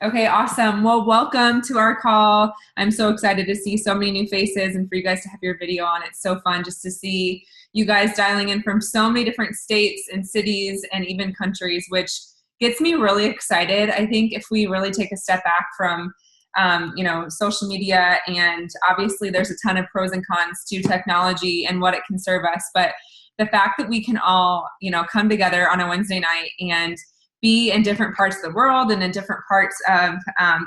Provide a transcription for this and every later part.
Okay, awesome. Well, welcome to our call. I'm so excited to see so many new faces and for you guys to have your video on. It's so fun just to see you guys dialing in from so many different states and cities and even countries, which gets me really excited. I think if we really take a step back from social media, and obviously there's a ton of pros and cons to technology and what it can serve us, but the fact that we can all, come together on a Wednesday night and be in different parts of the world and in different parts of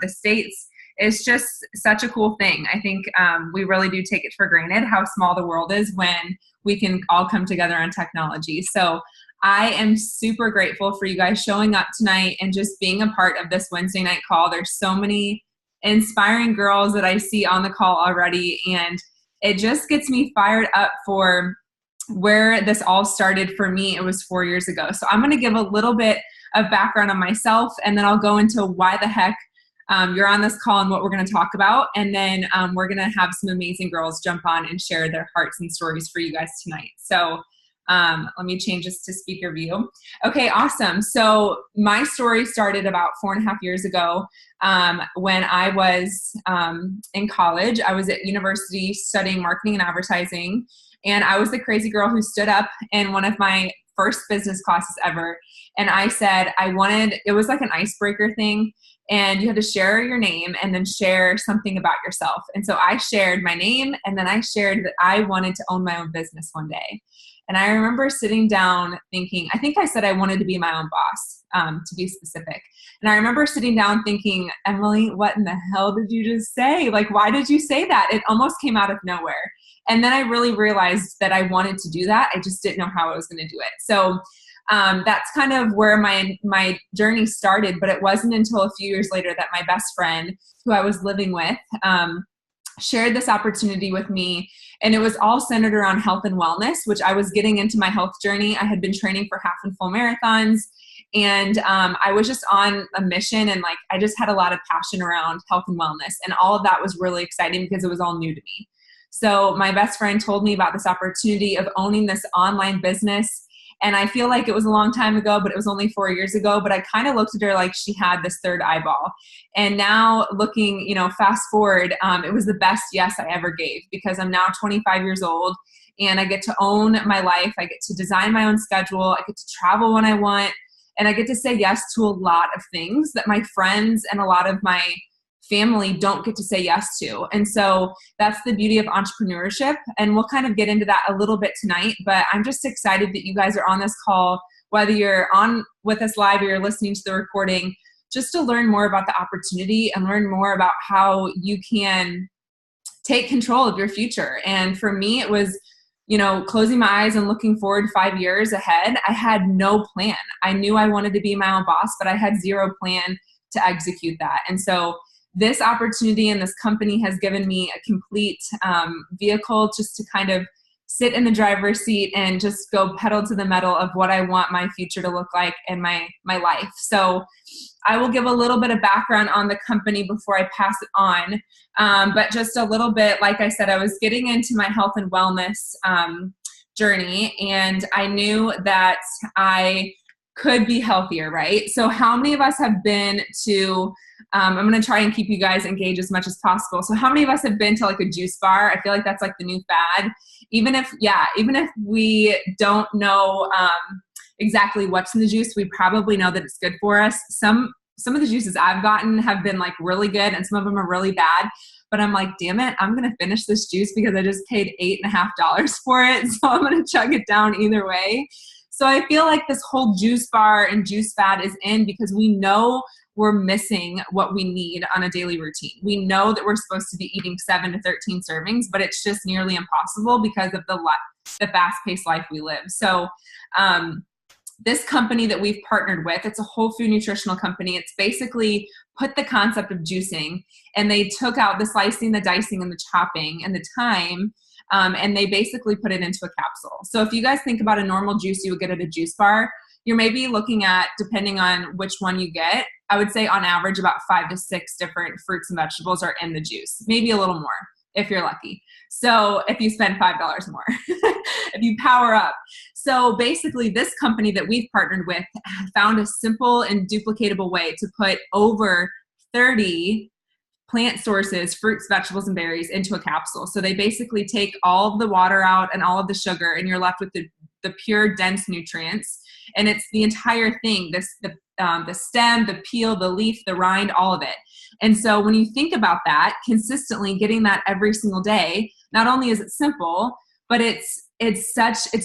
the states is just such a cool thing. I think we really do take it for granted how small the world is when we can all come together on technology. So I am super grateful for you guys showing up tonight and just being a part of this Wednesday night call. There's so many inspiring girls that I see on the call already, and it just gets me fired up for where this all started for me. It was 4 years ago. So I'm going to give a little bit of background on myself, and then I'll go into why the heck you're on this call and what we're going to talk about. And then we're going to have some amazing girls jump on and share their hearts and stories for you guys tonight. So let me change this to speaker view. Okay, awesome. So my story started about 4.5 years ago when I was in college. I was at university studying marketing and advertising, and I was the crazy girl who stood up in one of my first business classes ever. And I said it was like an icebreaker thing, and you had to share your name and then share something about yourself. And so I shared my name, and then I shared that I wanted to own my own business one day. And I remember sitting down thinking, I think I said I wanted to be my own boss, to be specific. And I remember sitting down thinking, Emily, what in the hell did you just say? Like, why did you say that? It almost came out of nowhere. And then I really realized that I wanted to do that. I just didn't know how I was going to do it. So that's kind of where my journey started. But it wasn't until a few years later that my best friend, who I was living with, shared this opportunity with me. And it was all centered around health and wellness, which I was getting into my health journey. I had been training for half and full marathons. And I was just on a mission, and I just had a lot of passion around health and wellness. And all of that was really exciting because it was all new to me. So my best friend told me about this opportunity of owning this online business. And I feel like it was a long time ago, but it was only 4 years ago. But I kind of looked at her like she had this third eyeball. And now looking, fast forward, it was the best yes I ever gave, because I'm now 25 years old and I get to own my life. I get to design my own schedule. I get to travel when I want. And I get to say yes to a lot of things that my friends and a lot of my family don't get to say yes to. And so that's the beauty of entrepreneurship. And we'll kind of get into that a little bit tonight, but I'm just excited that you guys are on this call, whether you're on with us live or you're listening to the recording, just to learn more about the opportunity and learn more about how you can take control of your future. And for me, it was, closing my eyes and looking forward 5 years ahead. I had no plan. I knew I wanted to be my own boss, but I had zero plan to execute that. And so this opportunity and this company has given me a complete vehicle just to kind of sit in the driver's seat and just go pedal to the metal of what I want my future to look like in my life. So I will give a little bit of background on the company before I pass it on. But just a little bit, like I said, I was getting into my health and wellness journey, and I knew that I could be healthier, right? So how many of us have been to I'm going to try and keep you guys engaged as much as possible. So how many of us have been to like a juice bar? I feel like that's like the new fad. Even if we don't know exactly what's in the juice, we probably know that it's good for us. Some of the juices I've gotten have been like really good, and some of them are really bad. But I'm like, damn it, I'm going to finish this juice because I just paid $8.50 for it. So I'm going to chug it down either way. So I feel like this whole juice bar and juice fad is in because we know we're missing what we need on a daily routine. We know that we're supposed to be eating 7 to 13 servings, but it's just nearly impossible because of the fast-paced life we live. So this company that we've partnered with, it's a whole food nutritional company. It's basically put the concept of juicing, and they took out the slicing, the dicing, and the chopping, and the time, and they basically put it into a capsule. So if you guys think about a normal juice you would get at a juice bar, you're maybe looking at, depending on which one you get, I would say on average about 5 to 6 different fruits and vegetables are in the juice, maybe a little more if you're lucky. So if you spend $5 more, if you power up. So basically this company that we've partnered with found a simple and duplicatable way to put over 30 plant sources, fruits, vegetables, and berries into a capsule. So they basically take all of the water out and all of the sugar, and you're left with the pure, dense nutrients. And it's the entire thing, the stem, the peel, the leaf, the rind, all of it. And so when you think about that, consistently getting that every single day, not only is it simple, but it's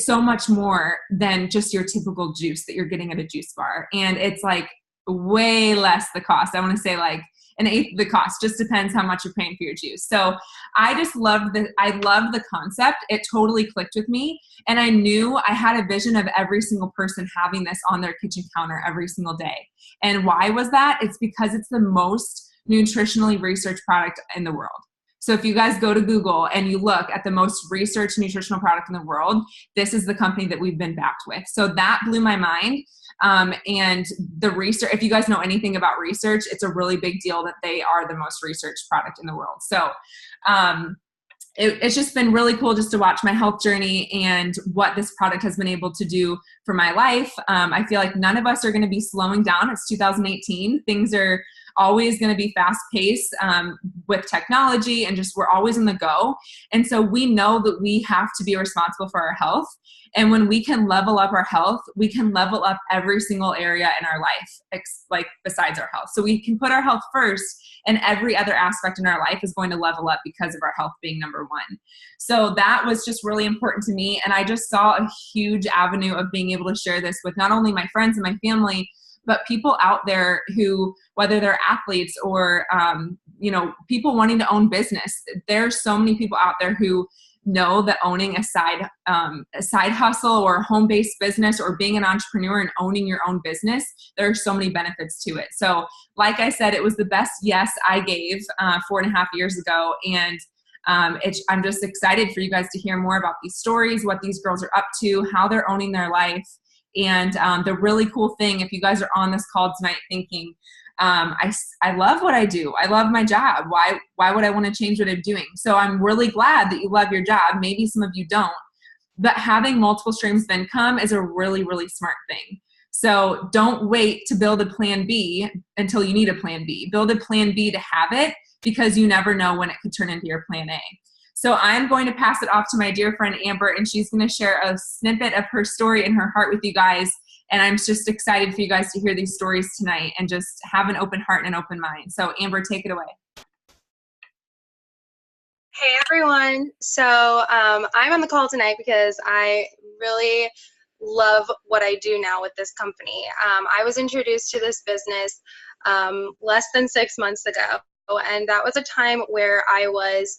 so much more than just your typical juice that you're getting at a juice bar. And it's like way less the cost. I want to say like an eighth of the cost. Just depends how much you're paying for your juice. So I loved the concept. It totally clicked with me. And I knew I had a vision of every single person having this on their kitchen counter every single day. And why was that? It's because it's the most nutritionally researched product in the world. So if you guys go to Google and you look at the most researched nutritional product in the world, this is the company that we've been backed with. So that blew my mind. And the research, if you guys know anything about research, it's a really big deal that they are the most researched product in the world. So it's just been really cool just to watch my health journey and what this product has been able to do for my life. I feel like none of us are going to be slowing down. It's 2018. Things are always going to be fast paced with technology, and just we're always on the go. And so we know that we have to be responsible for our health. And when we can level up our health, we can level up every single area in our life, like besides our health. So we can put our health first, and every other aspect in our life is going to level up because of our health being number one. So that was just really important to me. And I just saw a huge avenue of being able to share this with not only my friends and my family, but people out there who, whether they're athletes or, people wanting to own business. There's so many people out there who know that owning a side hustle or a home-based business or being an entrepreneur and owning your own business, there are so many benefits to it. So like I said, it was the best yes I gave 4.5 years ago. And I'm just excited for you guys to hear more about these stories, what these girls are up to, how they're owning their life. And the really cool thing, if you guys are on this call tonight thinking, I love what I do. I love my job. Why would I want to change what I'm doing? So I'm really glad that you love your job. Maybe some of you don't, but having multiple streams of income is a really, really smart thing. So don't wait to build a plan B until you need a plan B. Build a plan B to have it, because you never know when it could turn into your plan A. So I'm going to pass it off to my dear friend Amber, and she's going to share a snippet of her story and her heart with you guys. And I'm just excited for you guys to hear these stories tonight and just have an open heart and an open mind. So Amber, take it away. Hey everyone. So I'm on the call tonight because I really love what I do now with this company. I was introduced to this business less than 6 months ago, and that was a time where I was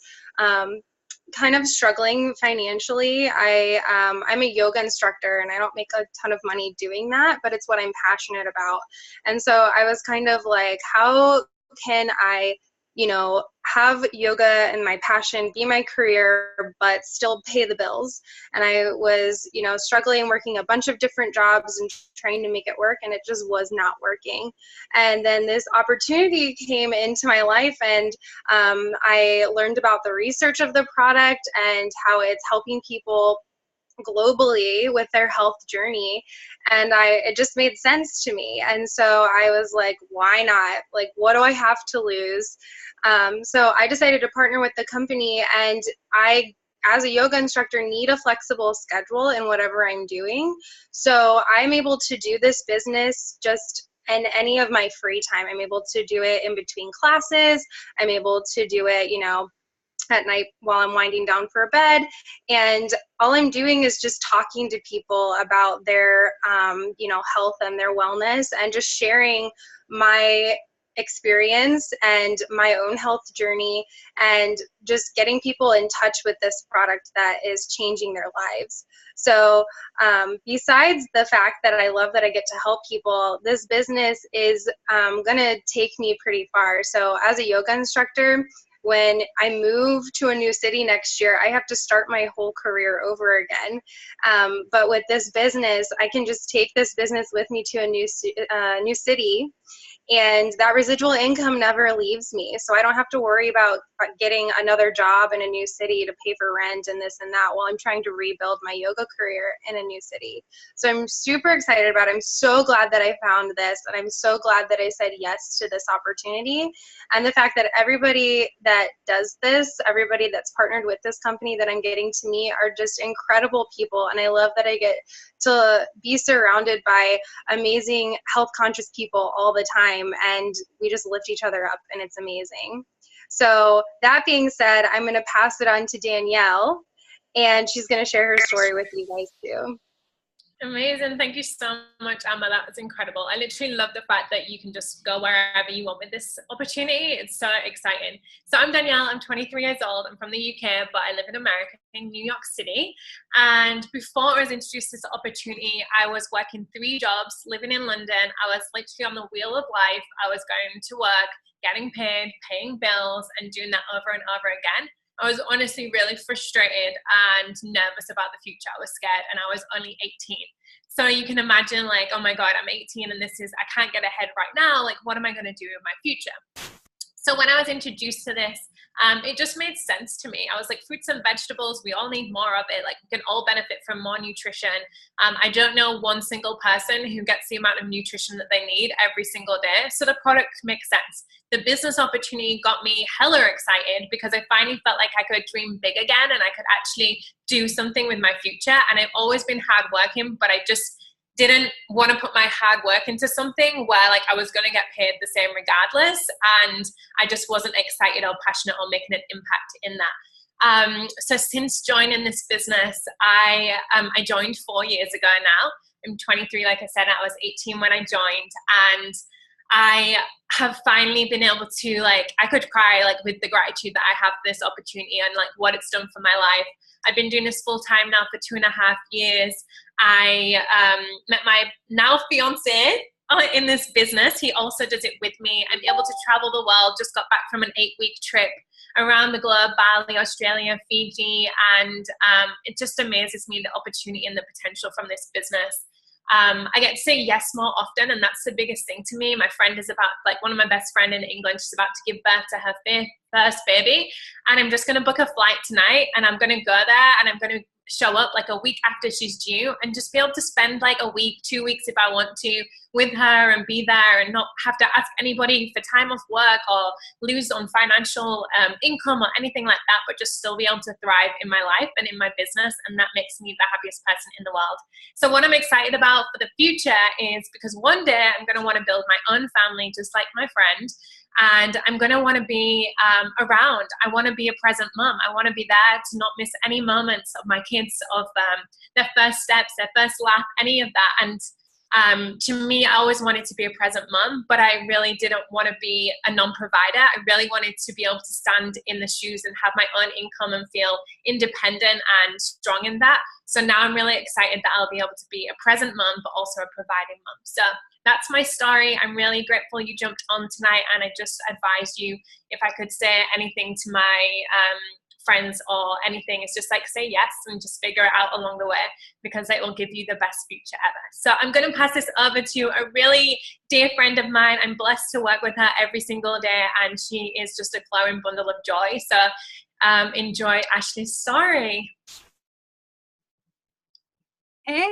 kind of struggling financially. I'm a yoga instructor, and I don't make a ton of money doing that, but it's what I'm passionate about. And so I was kind of like, how can I, have yoga and my passion be my career, but still pay the bills? And I was, struggling, working a bunch of different jobs and trying to make it work, and it just was not working. And then this opportunity came into my life, and I learned about the research of the product and how it's helping people globally with their health journey, and it just made sense to me. And so I was like, why not? Like, what do I have to lose? So I decided to partner with the company, and I, as a yoga instructor, need a flexible schedule in whatever I'm doing. So I'm able to do this business just in any of my free time. I'm able to do it in between classes. I'm able to do it, at night while I'm winding down for bed. And all I'm doing is just talking to people about their, health and their wellness, and just sharing my experience and my own health journey, and just getting people in touch with this product that is changing their lives. So besides the fact that I love that I get to help people, this business is going to take me pretty far. So as a yoga instructor, when I move to a new city next year, I have to start my whole career over again. But with this business, I can just take this business with me to a new city, And that residual income never leaves me. So I don't have to worry about getting another job in a new city to pay for rent and this and that while I'm trying to rebuild my yoga career in a new city. So I'm super excited about it. I'm so glad that I found this, and I'm so glad that I said yes to this opportunity. And the fact that everybody that does this, everybody that's partnered with this company that I'm getting to meet are just incredible people. And I love that I get to be surrounded by amazing health conscious people all the time, and we just lift each other up, and it's amazing. So that being said, I'm going to pass it on to Danielle, and she's going to share her story with you guys too. Amazing. Thank you so much, Emma. That was incredible. I literally love the fact that you can just go wherever you want with this opportunity. It's so exciting. So I'm Danielle. I'm 23 years old. I'm from the UK, but I live in America, in New York City. And before I was introduced to this opportunity, I was working 3 jobs, living in London. I was literally on the wheel of life. I was going to work, getting paid, paying bills, and doing that over and over again. I was honestly really frustrated and nervous about the future. I was scared, and I was only 18. So you can imagine, like, oh my God, I'm 18 and I can't get ahead right now. Like, what am I going to do in my future? So when I was introduced to this, it just made sense to me. I was like, fruits and vegetables, we all need more of it. Like, we can all benefit from more nutrition. I don't know one single person who gets the amount of nutrition that they need every single day. So the product makes sense. The business opportunity got me hella excited because I finally felt like I could dream big again and I could actually do something with my future. And I've always been hardworking, but I just didn't want to put my hard work into something where like I was going to get paid the same regardless, and I just wasn't excited or passionate or making an impact in that. So since joining this business, I joined 4 years ago now. I'm 23, like I said. I was 18 when I joined, and I have finally been able to, like, I could cry like with the gratitude that I have this opportunity and like what it's done for my life. I've been doing this full time now for 2.5 years. I met my now fiance in this business. He also does it with me. I'm able to travel the world. Just got back from an 8-week trip around the globe, Bali, Australia, Fiji, and it just amazes me the opportunity and the potential from this business. I get to say yes more often, and that's the biggest thing to me. My friend is about, like, one of my best friend in England, she's about to give birth to her first baby, and I'm just going to book a flight tonight, and I'm going to go there, and I'm going to show up like a week after she's due and just be able to spend like a week, 2 weeks if I want to with her and be there and not have to ask anybody for time off work or lose on financial income or anything like that, but just still be able to thrive in my life and in my business. And that makes me the happiest person in the world. So what I'm excited about for the future is, because one day I'm going to want to build my own family just like my friend, and I'm going to want to be around. I want to be a present mom. I want to be there to not miss any moments of my kids, of their first steps, their first laugh, any of that. And to me, I always wanted to be a present mom, but I really didn't want to be a non-provider. I really wanted to be able to stand in the shoes and have my own income and feel independent and strong in that. So now I'm really excited that I'll be able to be a present mom, but also a providing mom. So that's my story. I'm really grateful you jumped on tonight, and I just advise you, if I could say anything to my friends or anything, it's just like, say yes and just figure it out along the way, because it will give you the best future ever. So I'm going to pass this over to a really dear friend of mine. I'm blessed to work with her every single day, and she is just a glowing bundle of joy. So enjoy Ashley's story. Hey,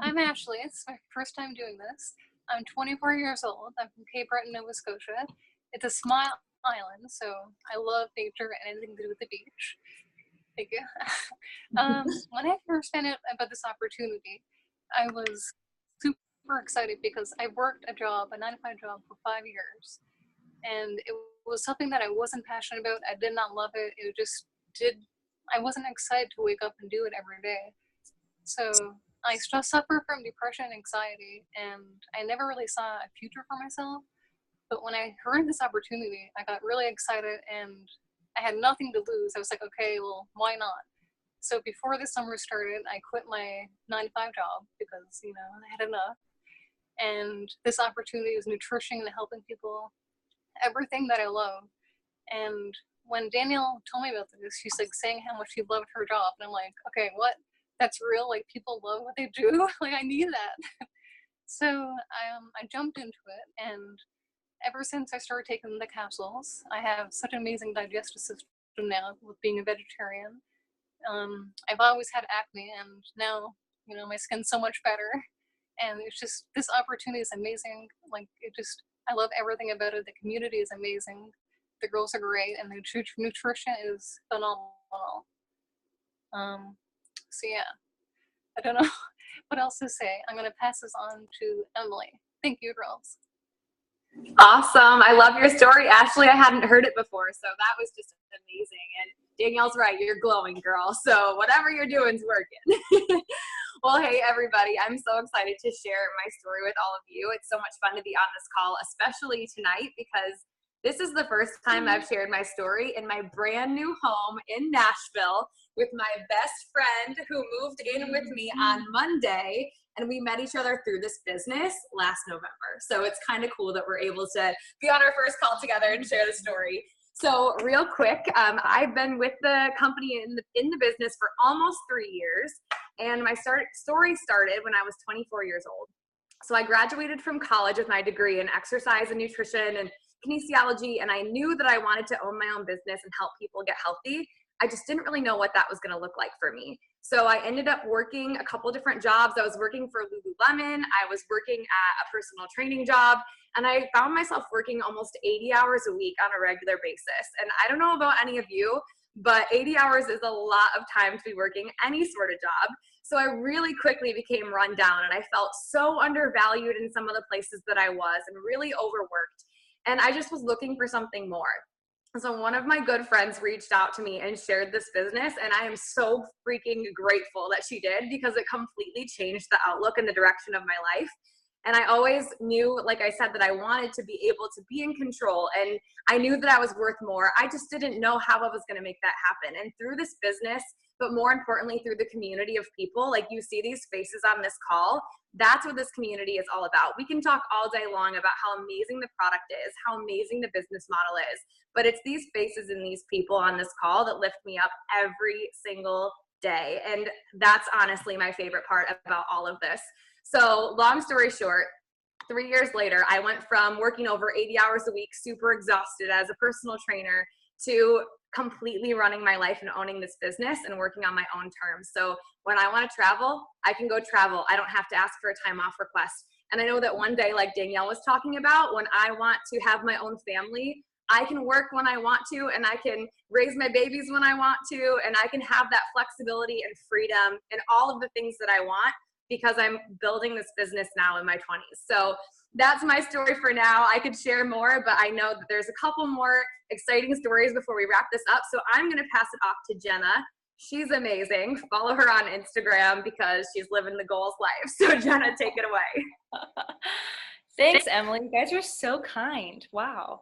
I'm Ashley. It's my first time doing this. I'm 24 years old. I'm from Cape Breton, Nova Scotia. It's a small island, so I love nature and anything to do with the beach. Thank you. When I first found out about this opportunity, I was super excited because I worked a 9-to-5 job for 5 years, and it was something that I wasn't passionate about. I did not love it. I wasn't excited to wake up and do it every day. So I still suffer from depression and anxiety, and I never really saw a future for myself. But when I heard this opportunity, I got really excited, and I had nothing to lose. I was like, okay, well, why not? So before the summer started, I quit my 9-to-5 job because, I had enough. And this opportunity was nutrition and helping people, everything that I love. And when Danielle told me about this, she's like saying how much she loved her job. And I'm like, okay, what? That's real? Like, people love what they do? Like, I need that. So I jumped into it, and ever since I started taking the capsules, I have such an amazing digestive system now with being a vegetarian. I've always had acne, and now, my skin's so much better. And it's just, this opportunity is amazing. Like, I love everything about it. The community is amazing. The girls are great, and the nutrition is phenomenal. So yeah, I don't know what else to say. I'm going to pass this on to Emily. Thank you, girls. Awesome. I love your story, Ashley. I hadn't heard it before, so that was just amazing. And Danielle's right. You're glowing, girl. So whatever you're doing is working. Well, hey, everybody. I'm so excited to share my story with all of you. It's so much fun to be on this call, especially tonight, because this is the first time I've shared my story in my brand new home in Nashville with my best friend who moved in with me on Monday. And we met each other through this business last November. So it's kind of cool that we're able to be on our first call together and share the story. So real quick, I've been with the company in the business for almost 3 years. And my story started when I was 24 years old. So I graduated from college with my degree in exercise and nutrition and kinesiology. And I knew that I wanted to own my own business and help people get healthy. I just didn't really know what that was going to look like for me. So I ended up working a couple different jobs. I was working for Lululemon. I was working at a personal training job. And I found myself working almost 80 hours a week on a regular basis. And I don't know about any of you, but 80 hours is a lot of time to be working any sort of job. So I really quickly became run down, and I felt so undervalued in some of the places that I was and really overworked. And I just was looking for something more. So one of my good friends reached out to me and shared this business, and I am so freaking grateful that she did, because it completely changed the outlook and the direction of my life. And I always knew, like I said, that I wanted to be able to be in control, and I knew that I was worth more. I just didn't know how I was going to make that happen. And through this business, but more importantly, through the community of people, like you see these faces on this call, that's what this community is all about. We can talk all day long about how amazing the product is, how amazing the business model is, but it's these faces and these people on this call that lift me up every single day. And that's honestly my favorite part about all of this. So long story short, 3 years later, I went from working over 80 hours a week, super exhausted as a personal trainer, to completely running my life and owning this business and working on my own terms. So when I want to travel, I can go travel. I don't have to ask for a time off request. And I know that one day, like Danielle was talking about, when I want to have my own family, I can work when I want to, and I can raise my babies when I want to, and I can have that flexibility and freedom and all of the things that I want, because I'm building this business now in my 20s. So that's my story for now. I could share more, but I know that there's a couple more exciting stories before we wrap this up. So I'm going to pass it off to Jenna. She's amazing. Follow her on Instagram because she's living the goals life. So Jenna, take it away. Thanks, Emily. You guys are so kind. Wow.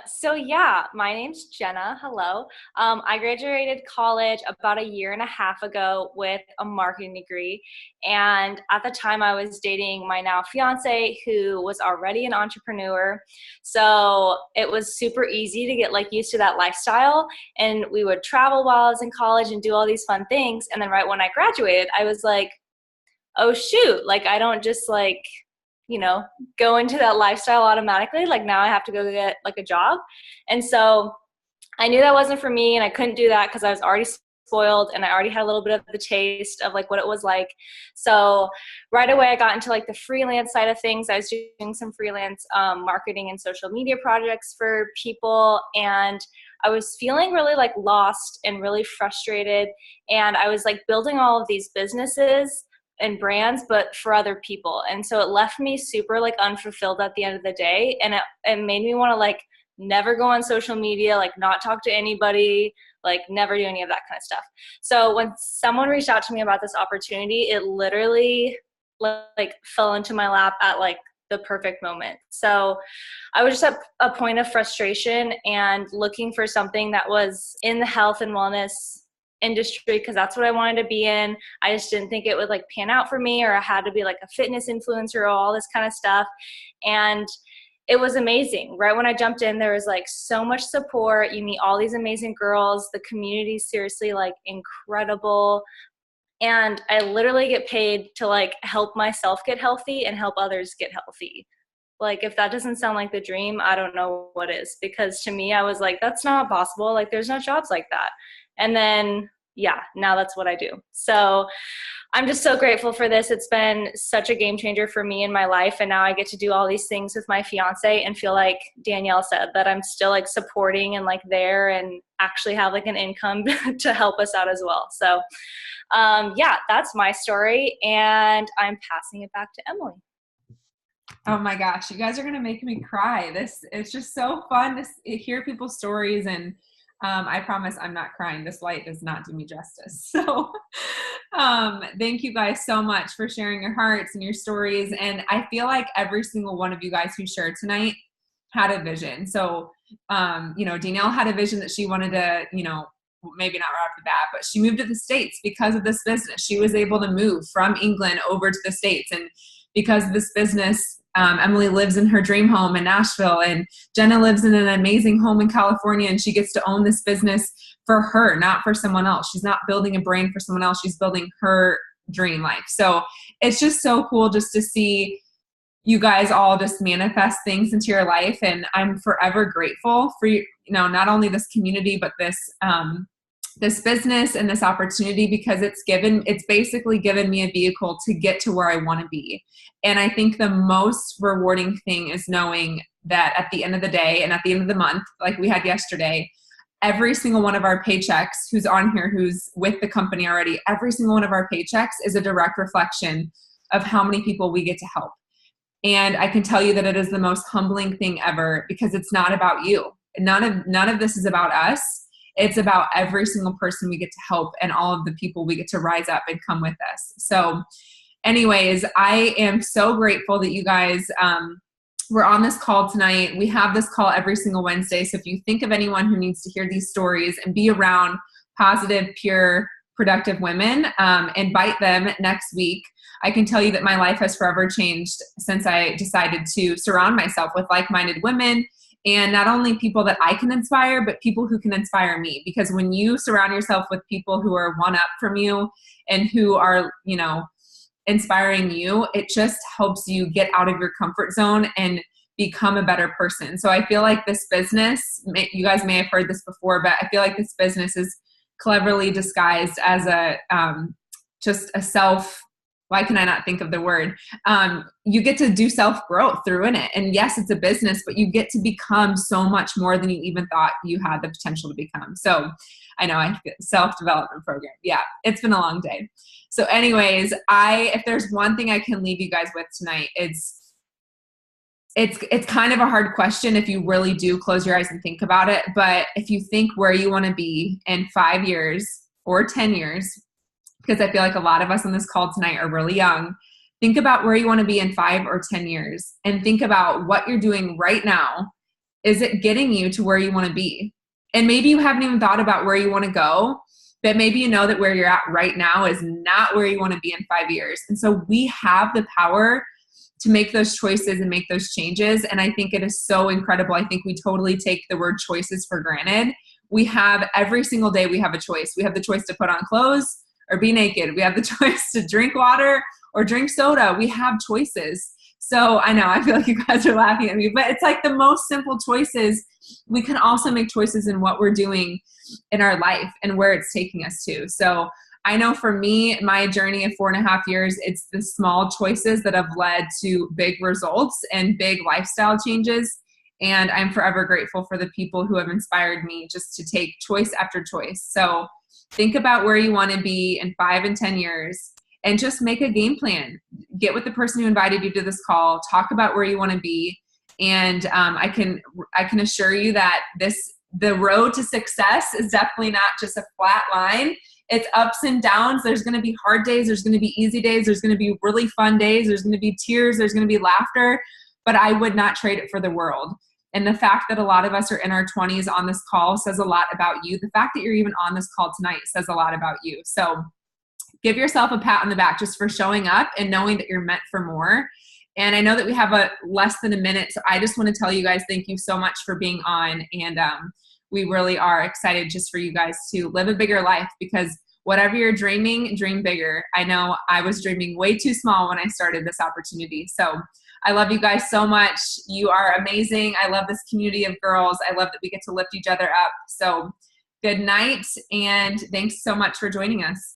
So yeah, my name's Jenna. Hello. I graduated college about 1.5 years ago with a marketing degree. And at the time I was dating my now fiance, who was already an entrepreneur. So it was super easy to get used to that lifestyle. And we would travel while I was in college and do all these fun things. And then right when I graduated, I was like, oh shoot, I don't just go into that lifestyle automatically. Now I have to go get a job. And so I knew that wasn't for me, and I couldn't do that because I was already spoiled and I already had a little bit of the taste of what it was like. So right away I got into the freelance side of things. I was doing some freelance marketing and social media projects for people, and I was feeling really lost and really frustrated. And I was building all of these businesses and brands, but for other people. And so it left me super unfulfilled at the end of the day. And it made me want to never go on social media, not talk to anybody, never do any of that kind of stuff. So when someone reached out to me about this opportunity, it literally fell into my lap at the perfect moment. So I was just at a point of frustration and looking for something that was in the health and wellness industry, because that's what I wanted to be in. I just didn't think it would pan out for me, or I had to be a fitness influencer or all this kind of stuff. And it was amazing. Right when I jumped in, there was so much support. You meet all these amazing girls. The community is seriously incredible. And I literally get paid to like help myself get healthy and help others get healthy. Like, if that doesn't sound like the dream, I don't know what is. Because to me, I was like, that's not possible. Like, there's no jobs like that. And then, yeah, now that's what I do. So I'm just so grateful for this. It's been such a game changer for me in my life. And now I get to do all these things with my fiance and feel like Danielle said, that I'm still like supporting and like there and actually have like an income to help us out as well. So yeah, that's my story. And I'm passing it back to Emily. Oh my gosh, you guys are going to make me cry. It's just so fun to hear people's stories, and I promise I'm not crying. This light does not do me justice. So thank you guys so much for sharing your hearts and your stories. And I feel like every single one of you guys who shared tonight had a vision. So, Danielle had a vision that she wanted to, maybe not right off the bat, but she moved to the States because of this business. She was able to move from England over to the States. And because of this business, Emily lives in her dream home in Nashville, and Jenna lives in an amazing home in California, and she gets to own this business for her, not for someone else. She's not building a brand for someone else. She's building her dream life. So it's just so cool just to see you guys all just manifest things into your life. And I'm forever grateful for you, not only this community, but this business and this opportunity, because it's basically given me a vehicle to get to where I want to be. And I think the most rewarding thing is knowing that at the end of the day and at the end of the month, like we had yesterday, every single one of our paychecks who's on here, who's with the company already, every single one of our paychecks is a direct reflection of how many people we get to help. And I can tell you that it is the most humbling thing ever, because it's not about you. None of this is about us. It's about every single person we get to help and all of the people we get to rise up and come with us. So anyways, I am so grateful that you guys were on this call tonight. We have this call every single Wednesday. So if you think of anyone who needs to hear these stories and be around positive, pure, productive women, invite them next week. I can tell you that my life has forever changed since I decided to surround myself with like-minded women. And not only people that I can inspire, but people who can inspire me. Because when you surround yourself with people who are one up from you and who are, inspiring you, it just helps you get out of your comfort zone and become a better person. So I feel like this business, you guys may have heard this before, but I feel like this business is cleverly disguised as just a self, why can I not think of the word? You get to do self-growth through in it. And yes, it's a business, but you get to become so much more than you even thought you had the potential to become. So I know self-development program. Yeah, it's been a long day. So anyways, if there's one thing I can leave you guys with tonight, it's kind of a hard question if you really do close your eyes and think about it. But if you think where you want to be in 5 years or 10 years, because I feel like a lot of us on this call tonight are really young, think about where you want to be in 5 or 10 years and think about what you're doing right now. Is it getting you to where you want to be? And maybe you haven't even thought about where you want to go, but maybe you know that where you're at right now is not where you want to be in 5 years. And so we have the power to make those choices and make those changes. And I think it is so incredible. I think we totally take the word choices for granted. We have every single day, we have a choice. We have the choice to put on clothes or be naked. We have the choice to drink water or drink soda. We have choices. So I know, I feel like you guys are laughing at me, but it's like the most simple choices. We can also make choices in what we're doing in our life and where it's taking us to. So I know for me, my journey of 4.5 years, it's the small choices that have led to big results and big lifestyle changes. And I'm forever grateful for the people who have inspired me just to take choice after choice. So think about where you want to be in 5 and 10 years and just make a game plan. Get with the person who invited you to this call, talk about where you want to be. And I can assure you that the road to success is definitely not just a flat line. It's ups and downs. There's going to be hard days. There's going to be easy days. There's going to be really fun days. There's going to be tears. There's going to be laughter, but I would not trade it for the world. And the fact that a lot of us are in our 20s on this call says a lot about you. The fact that you're even on this call tonight says a lot about you. So give yourself a pat on the back just for showing up and knowing that you're meant for more. And I know that we have less than a minute. So I just want to tell you guys, thank you so much for being on. And we really are excited just for you guys to live a bigger life, because whatever you're dreaming, dream bigger. I know I was dreaming way too small when I started this opportunity. So I love you guys so much. You are amazing. I love this community of girls. I love that we get to lift each other up. So good night, and thanks so much for joining us.